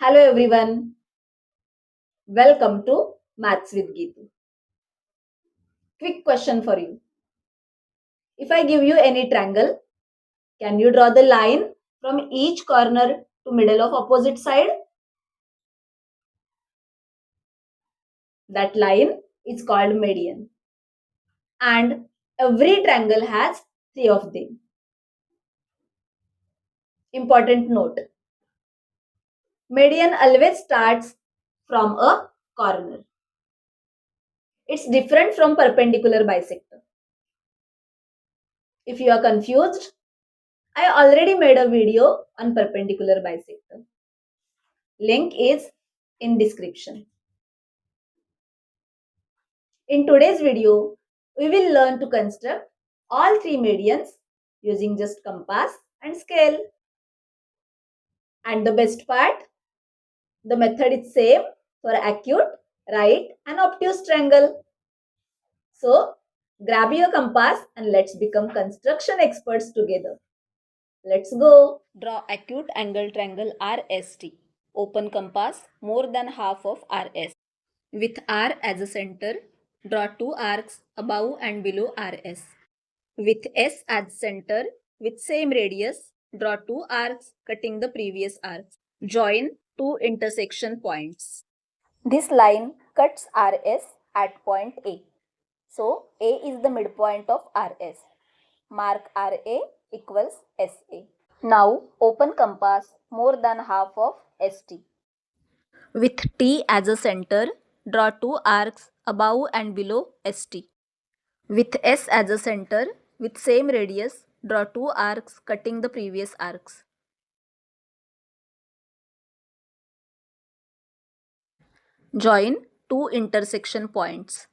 Hello everyone. Welcome to Maths with Gitu. Quick question for you. If I give you any triangle, can you draw the line from each corner to middle of opposite side? That line is called median. And every triangle has three of them. Important note. Median always starts from a corner. It's different from perpendicular bisector. If you are confused, I already made a video on perpendicular bisector. Link is in description. In today's video, we will learn to construct all three medians using just compass and scale. And the best part, the method is same for acute, right and obtuse triangle. So, grab your compass and let's become construction experts together. Let's go. Draw acute angle triangle RST. Open compass more than half of RS. With R as a center, draw two arcs above and below RS. With S as center, with same radius, draw two arcs cutting the previous arcs. Join two intersection points. This line cuts RS at point A. So, A is the midpoint of RS. Mark RA equals SA. Now, open compass more than half of ST. With T as a center, draw two arcs above and below ST. With S as a center, with same radius, draw two arcs cutting the previous arcs. Join two intersection points.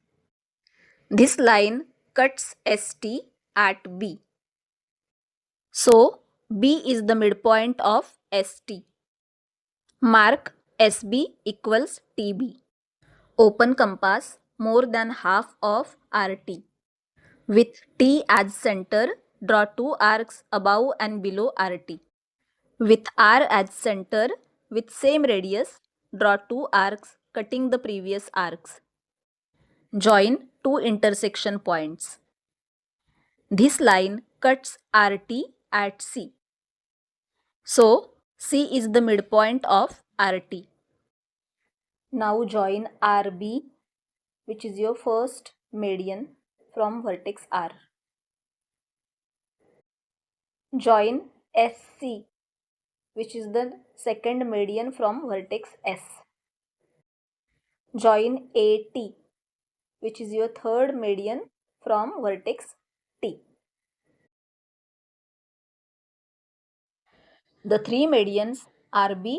This line cuts ST at B. So, B is the midpoint of ST. Mark SB equals TB. Open compass more than half of RT. With T as center, draw two arcs above and below RT. With R as center, with same radius, draw two arcs cutting the previous arcs. Join two intersection points. This line cuts RT at C. So, C is the midpoint of RT. Now join RB, which is your first median from vertex R. Join SC, which is the second median from vertex S. Join AT, which is your third median from vertex T. The three medians RB,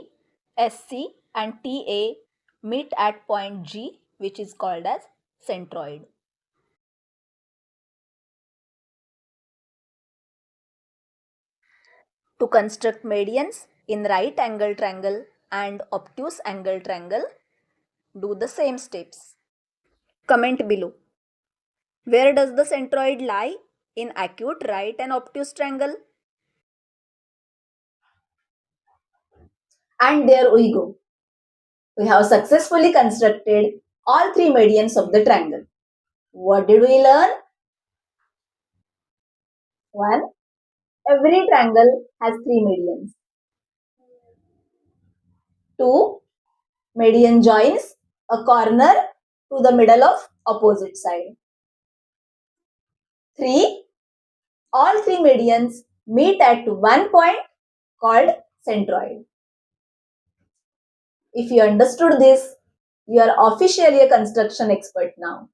SC and TA meet at point G, which is called as centroid. To construct medians in right angle triangle and obtuse angle triangle, do the same steps. Comment below. Where does the centroid lie in acute, right and obtuse triangle? And there we go. We have successfully constructed all three medians of the triangle. What did we learn? 1. Every triangle has three medians. 2. Median joins a corner to the middle of opposite side. 3. All three medians meet at one point called centroid. If you understood this, you are officially a construction expert now.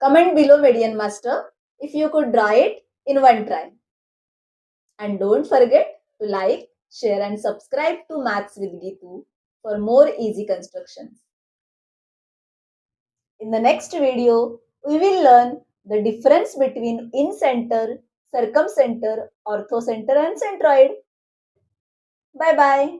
Comment below, median master, if you could draw it in one try. And don't forget to like, share and subscribe to Maths with Gitu for more easy constructions. In the next video, we will learn the difference between in-center, circumcenter, orthocenter and centroid. Bye-bye.